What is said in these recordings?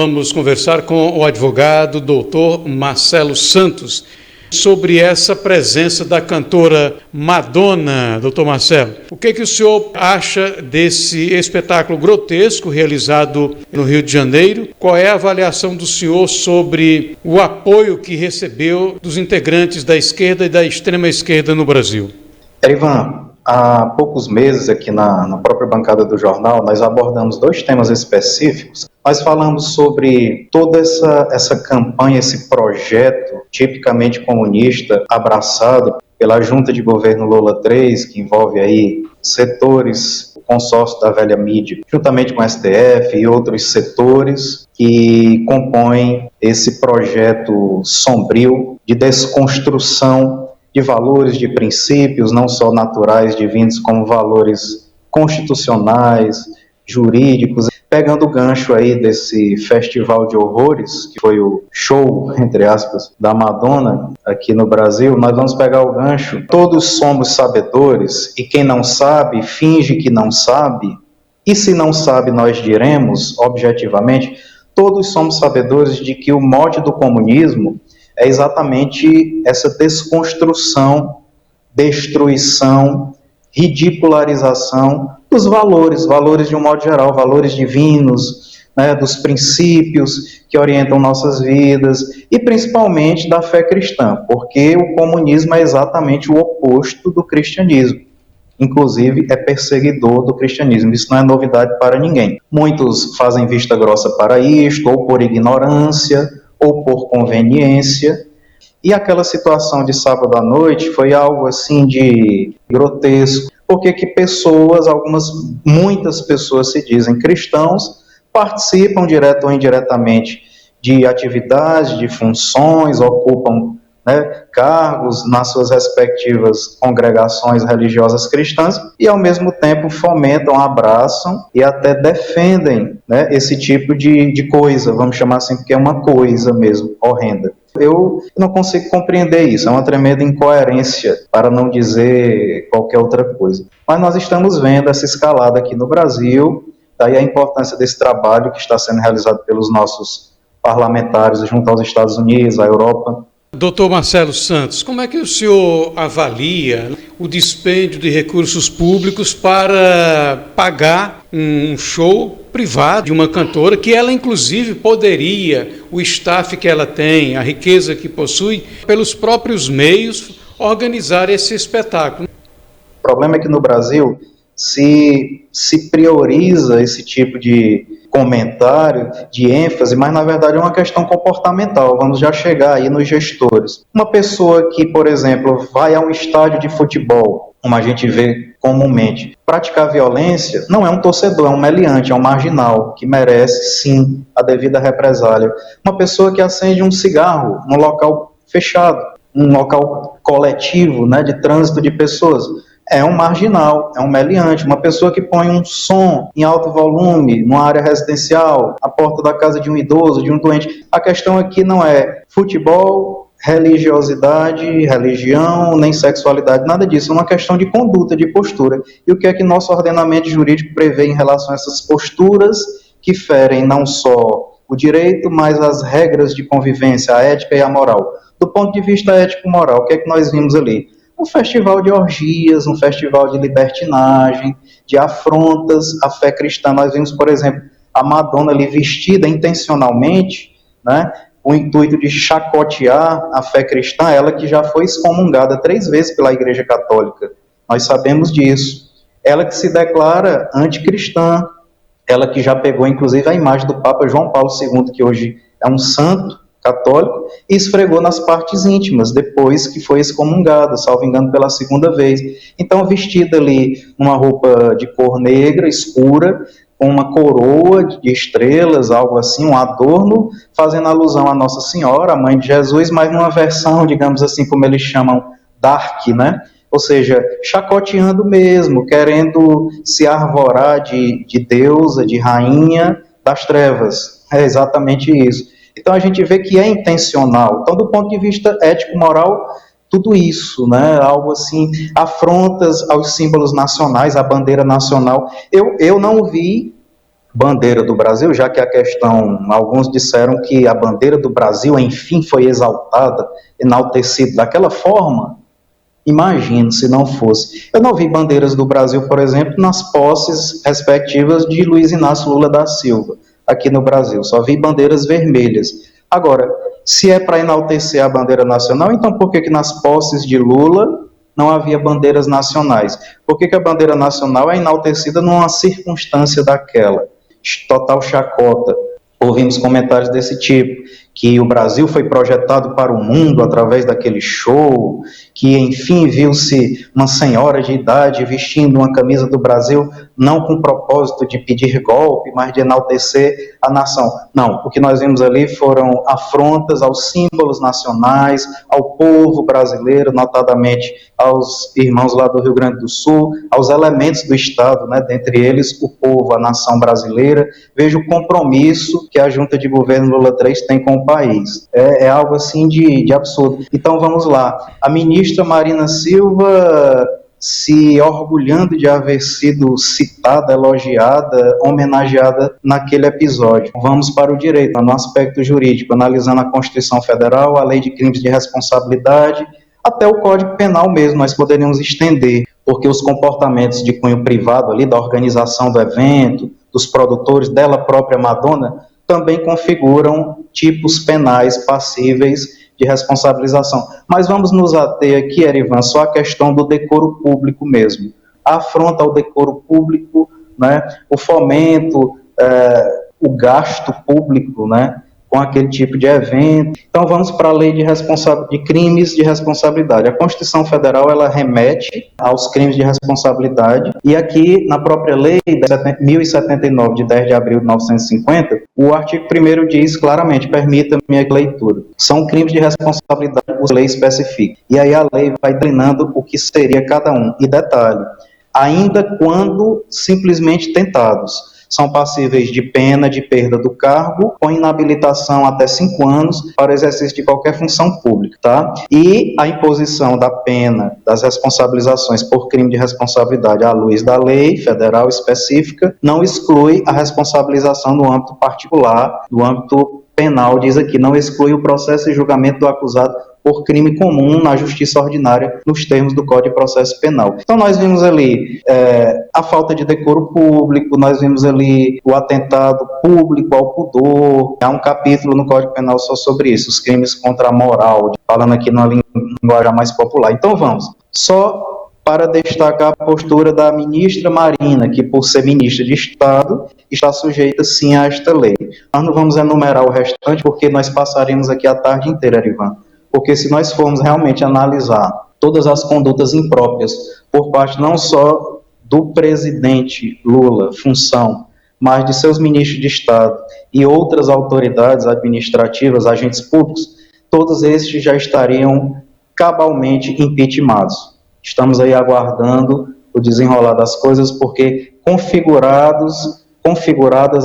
vamos conversar com o advogado doutor Marcelo Santos sobre essa presença da cantora Madonna. Doutor Marcelo, o que o senhor acha desse espetáculo grotesco realizado no Rio de Janeiro? Qual é a avaliação do senhor sobre o apoio que recebeu dos integrantes da esquerda e da extrema esquerda no Brasil? Ivan, há poucos meses aqui na própria bancada do jornal, nós abordamos 2 temas específicos. Nós falamos sobre toda essa campanha, esse projeto tipicamente comunista abraçado pela junta de governo Lula III, que envolve aí setores, o consórcio da velha mídia, juntamente com o STF e outros setores que compõem esse projeto sombrio de desconstrução de valores, de princípios, não só naturais, divinos, como valores constitucionais, jurídicos. Pegando o gancho aí desse festival de horrores, que foi o show, entre aspas, da Madonna aqui no Brasil, nós vamos pegar o gancho. Todos somos sabedores, e quem não sabe, finge que não sabe, e se não sabe, nós diremos, objetivamente, todos somos sabedores de que o mote do comunismo é exatamente essa desconstrução, destruição, ridicularização dos valores de um modo geral, valores divinos, né, dos princípios que orientam nossas vidas e principalmente da fé cristã, porque o comunismo é exatamente o oposto do cristianismo. Inclusive é perseguidor do cristianismo, isso não é novidade para ninguém. Muitos fazem vista grossa para isto, ou por ignorância, ou por conveniência. E aquela situação de sábado à noite foi algo assim de grotesco, porque que muitas pessoas se dizem cristãos, participam direto ou indiretamente de atividades, de funções, ocupam, né, cargos nas suas respectivas congregações religiosas cristãs e ao mesmo tempo fomentam, abraçam e até defendem, né, esse tipo de coisa, vamos chamar assim, porque é uma coisa mesmo, horrenda. Eu não consigo compreender isso, é uma tremenda incoerência, para não dizer qualquer outra coisa. Mas nós estamos vendo essa escalada aqui no Brasil, daí a importância desse trabalho que está sendo realizado pelos nossos parlamentares junto aos Estados Unidos, à Europa. Doutor Marcelo Santos, como é que o senhor avalia o dispêndio de recursos públicos para pagar um show privado de uma cantora que ela inclusive poderia, o staff que ela tem, a riqueza que possui, pelos próprios meios, organizar esse espetáculo? O problema é que no Brasil se prioriza esse tipo de comentário, de ênfase, mas na verdade é uma questão comportamental. Vamos já chegar aí nos gestores. Uma pessoa que, por exemplo, vai a um estádio de futebol, como a gente vê comumente, praticar violência, não é um torcedor, é um meliante, é um marginal, que merece sim a devida represália. Uma pessoa que acende um cigarro num local fechado, um local coletivo, né, de trânsito de pessoas, é um marginal, é um meliante. Uma pessoa que põe um som em alto volume numa área residencial, à porta da casa de um idoso, de um doente. A questão aqui não é futebol, religiosidade, religião, nem sexualidade, nada disso. É uma questão de conduta, de postura. E o que é que nosso ordenamento jurídico prevê em relação a essas posturas que ferem não só o direito, mas as regras de convivência, a ética e a moral. Do ponto de vista ético-moral, o que é que nós vimos ali? Um festival de orgias, um festival de libertinagem, de afrontas à fé cristã. Nós vimos, por exemplo, a Madonna ali vestida intencionalmente, né, com o intuito de chacotear a fé cristã, ela que já foi excomungada 3 vezes pela Igreja Católica. Nós sabemos disso. Ela que se declara anticristã, ela que já pegou, inclusive, a imagem do Papa João Paulo II, que hoje é um santo católico, e esfregou nas partes íntimas, depois que foi excomungada, salvo engano, pela 2ª vez. Então, vestida ali numa roupa de cor negra, escura, com uma coroa de estrelas, algo assim, um adorno, fazendo alusão a Nossa Senhora, a Mãe de Jesus, mas numa versão, digamos assim, como eles chamam, dark, né? Ou seja, chacoteando mesmo, querendo se arvorar de deusa, de rainha das trevas. É exatamente isso. Então a gente vê que é intencional. Então, do ponto de vista ético-moral, tudo isso, né? Algo assim, afrontas aos símbolos nacionais, à bandeira nacional. Eu não vi bandeira do Brasil, já que a questão, alguns disseram que a bandeira do Brasil, enfim, foi exaltada, enaltecida daquela forma. Imagino se não fosse. Eu não vi bandeiras do Brasil, por exemplo, nas posses respectivas de Luiz Inácio Lula da Silva, aqui no Brasil. Só vi bandeiras vermelhas. Agora, se é para enaltecer a bandeira nacional, então por que nas posses de Lula não havia bandeiras nacionais? Por que a bandeira nacional é enaltecida numa circunstância daquela? Total chacota. Ouvimos comentários desse tipo, que o Brasil foi projetado para o mundo através daquele show, que enfim viu-se uma senhora de idade vestindo uma camisa do Brasil, não com o propósito de pedir golpe, mas de enaltecer a nação. Não, o que nós vimos ali foram afrontas aos símbolos nacionais, ao povo brasileiro, notadamente aos irmãos lá do Rio Grande do Sul, aos elementos do Estado, né, dentre eles o povo, a nação brasileira. Veja o compromisso que a junta de governo Lula III tem com o país. É algo assim de absurdo. Então vamos lá. A ministra Marina Silva se orgulhando de haver sido citada, elogiada, homenageada naquele episódio. Vamos para o direito, no aspecto jurídico, analisando a Constituição Federal, a Lei de Crimes de Responsabilidade, até o Código Penal mesmo, nós poderíamos estender, porque os comportamentos de cunho privado ali, da organização do evento, dos produtores, dela própria Madonna, também configuram tipos penais passíveis de responsabilização. Mas vamos nos ater aqui, Erivan, só a questão do decoro público mesmo. A afronta ao decoro público, né, o fomento, o gasto público, né, com aquele tipo de evento. Então vamos para a lei de crimes de responsabilidade. A Constituição Federal, ela remete aos crimes de responsabilidade, e aqui na própria lei 1079, de 10 de abril de 1950, o artigo 1º diz claramente, permita-me a leitura, são crimes de responsabilidade que a lei especifica. E aí a lei vai delineando o que seria cada um. E detalhe, ainda quando simplesmente tentados, são passíveis de pena de perda do cargo, com inabilitação até 5 anos para o exercício de qualquer função pública, tá? E a imposição da pena, das responsabilizações por crime de responsabilidade à luz da lei federal específica, não exclui a responsabilização no âmbito particular, no âmbito penal, diz aqui, não exclui o processo e julgamento do acusado por crime comum na justiça ordinária, nos termos do Código de Processo Penal. Então nós vimos ali a falta de decoro público, nós vimos ali o atentado público ao pudor, há um capítulo no Código Penal só sobre isso, os crimes contra a moral, falando aqui numa linguagem mais popular. Então vamos, só para destacar a postura da ministra Marina, que por ser ministra de Estado, está sujeita sim a esta lei. Nós não vamos enumerar o restante, porque nós passaremos aqui a tarde inteira, Erivan. Porque se nós formos realmente analisar todas as condutas impróprias por parte não só do presidente Lula, função, mas de seus ministros de Estado e outras autoridades administrativas, agentes públicos, todos estes já estariam cabalmente impeachmentados. Estamos aí aguardando o desenrolar das coisas, porque configuradas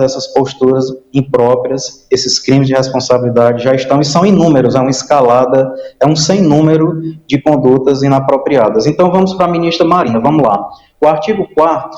essas posturas impróprias, esses crimes de responsabilidade já estão, e são inúmeros, é uma escalada, é um sem número de condutas inapropriadas. Então vamos para a ministra Marina, vamos lá. O artigo 4º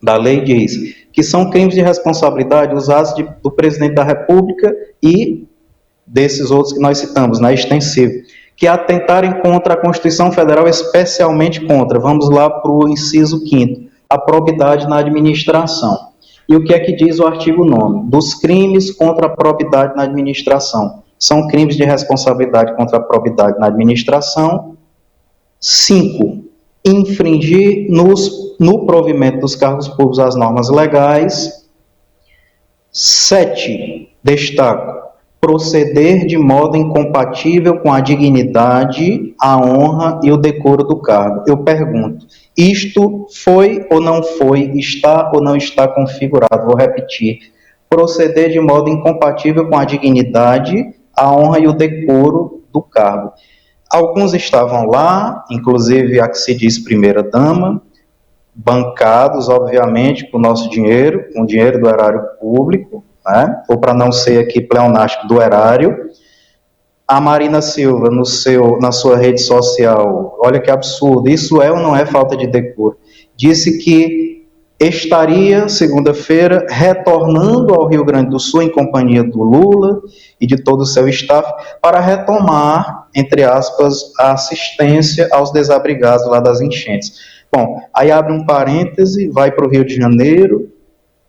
da lei diz que são crimes de responsabilidade os atos do presidente da República e desses outros que nós citamos, né, extensivo, que atentarem contra a Constituição Federal, especialmente contra, vamos lá para o inciso 5º, a probidade na administração. E o que é que diz o artigo 9º? Dos crimes contra a probidade na administração. São crimes de responsabilidade contra a probidade na administração. 5. Infringir no provimento dos cargos públicos as normas legais. 7. Destaco. Proceder de modo incompatível com a dignidade, a honra e o decoro do cargo. Eu pergunto, isto foi ou não foi, está ou não está configurado? Vou repetir. Proceder de modo incompatível com a dignidade, a honra e o decoro do cargo. Alguns estavam lá, inclusive a que se diz primeira-dama, bancados, obviamente, com o nosso dinheiro, com o dinheiro do erário público, né? Ou para não ser aqui pleonástico, do erário. A Marina Silva, na sua rede social, olha que absurdo, isso é ou não é falta de decoro? Disse que estaria, segunda-feira, retornando ao Rio Grande do Sul em companhia do Lula e de todo o seu staff para retomar, entre aspas, a assistência aos desabrigados lá das enchentes. Bom, aí abre um parêntese, vai para o Rio de Janeiro,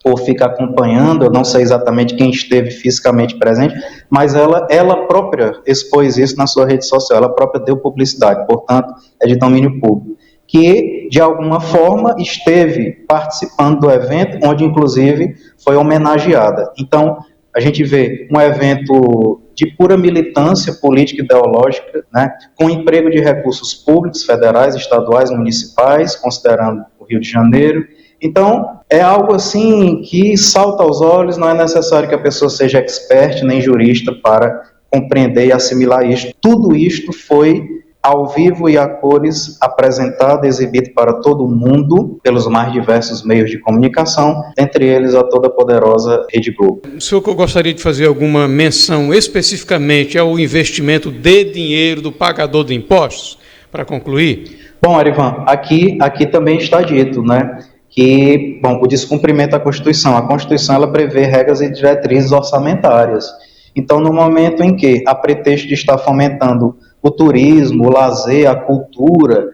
ou fica acompanhando, eu não sei exatamente quem esteve fisicamente presente, mas ela própria expôs isso na sua rede social, ela própria deu publicidade, portanto, é de domínio público, que, de alguma forma, esteve participando do evento, onde, inclusive, foi homenageada. Então, a gente vê um evento de pura militância política e ideológica, né, com emprego de recursos públicos, federais, estaduais, municipais, considerando o Rio de Janeiro. Então, é algo assim que salta aos olhos, não é necessário que a pessoa seja expert nem jurista para compreender e assimilar isto. Tudo isto foi ao vivo e a cores, apresentado e exibido para todo mundo, pelos mais diversos meios de comunicação, entre eles a toda poderosa Rede Globo. O senhor gostaria de fazer alguma menção especificamente ao investimento de dinheiro do pagador de impostos, para concluir? Bom, Arivan, aqui também está dito, né, que, bom, o descumprimento da Constituição. A Constituição, ela prevê regras e diretrizes orçamentárias. Então, no momento em que, a pretexto de estar fomentando o turismo, o lazer, a cultura,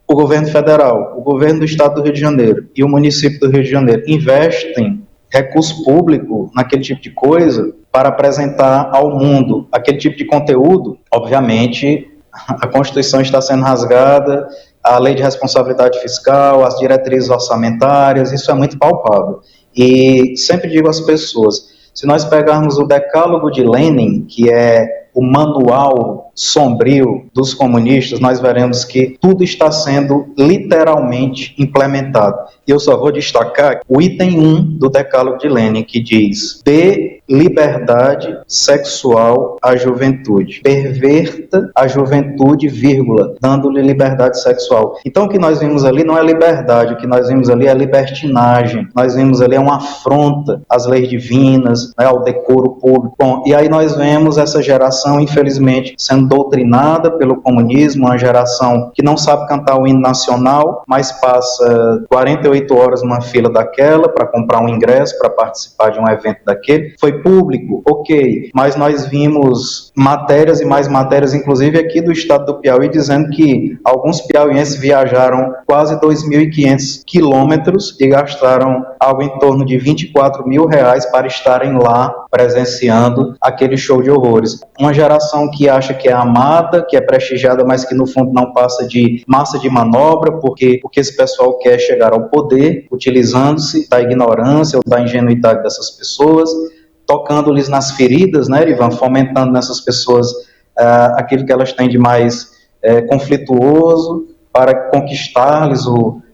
o governo federal, o governo do estado do Rio de Janeiro e o município do Rio de Janeiro investem recurso público naquele tipo de coisa para apresentar ao mundo aquele tipo de conteúdo, obviamente a Constituição está sendo rasgada, a lei de responsabilidade fiscal, as diretrizes orçamentárias, isso é muito palpável. E sempre digo às pessoas, se nós pegarmos o Decálogo de Lenin, que é o manual sombrio dos comunistas, nós veremos que tudo está sendo literalmente implementado. E eu só vou destacar o item 1 do Decálogo de Lenin, que diz: dê liberdade sexual à juventude, perverta a juventude, vírgula, dando-lhe liberdade sexual. Então o que nós vimos ali não é liberdade, o que nós vimos ali é libertinagem, nós vimos ali é uma afronta às leis divinas, né, ao decoro público. Bom, e aí nós vemos essa geração, infelizmente, sendo doutrinada pelo comunismo, uma geração que não sabe cantar o hino nacional, mas passa 48 horas numa fila daquela para comprar um ingresso, para participar de um evento daquele. Foi público, ok, mas nós vimos matérias e mais matérias, inclusive aqui do estado do Piauí, dizendo que alguns piauienses viajaram quase 2.500 quilômetros e gastaram algo em torno de R$24 mil para estarem lá presenciando aquele show de horrores. Uma geração que acha que é amada, que é prestigiada, mas que no fundo não passa de massa de manobra, porque esse pessoal quer chegar ao poder, utilizando-se da ignorância ou da ingenuidade dessas pessoas, tocando-lhes nas feridas, né, Ivan, fomentando nessas pessoas aquilo que elas têm de mais conflituoso, para conquistar-lhes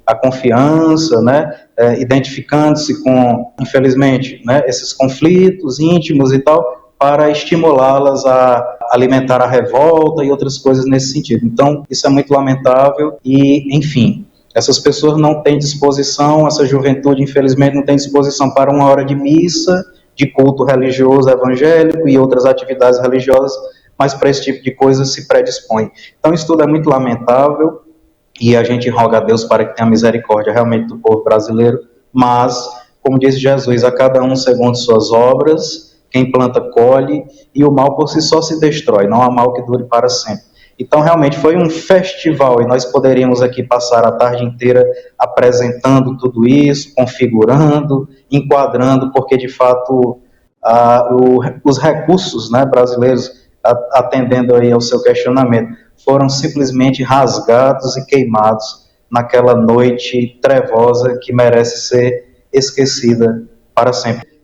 a confiança, né, identificando-se com, infelizmente, né, esses conflitos íntimos e tal, para estimulá-las a alimentar a revolta e outras coisas nesse sentido. Então, isso é muito lamentável e, enfim, essas pessoas não têm disposição, essa juventude, infelizmente, não tem disposição para uma hora de missa, de culto religioso evangélico e outras atividades religiosas, mas para esse tipo de coisa se predispõe. Então, isso tudo é muito lamentável e a gente roga a Deus para que tenha misericórdia realmente do povo brasileiro, mas, como diz Jesus, a cada um segundo suas obras, quem planta colhe, e o mal por si só se destrói, não há mal que dure para sempre. Então, realmente, foi um festival, e nós poderíamos aqui passar a tarde inteira apresentando tudo isso, configurando, enquadrando, porque, de fato, os recursos, né, brasileiros, atendendo aí ao seu questionamento, foram simplesmente rasgados e queimados naquela noite trevosa que merece ser esquecida para sempre.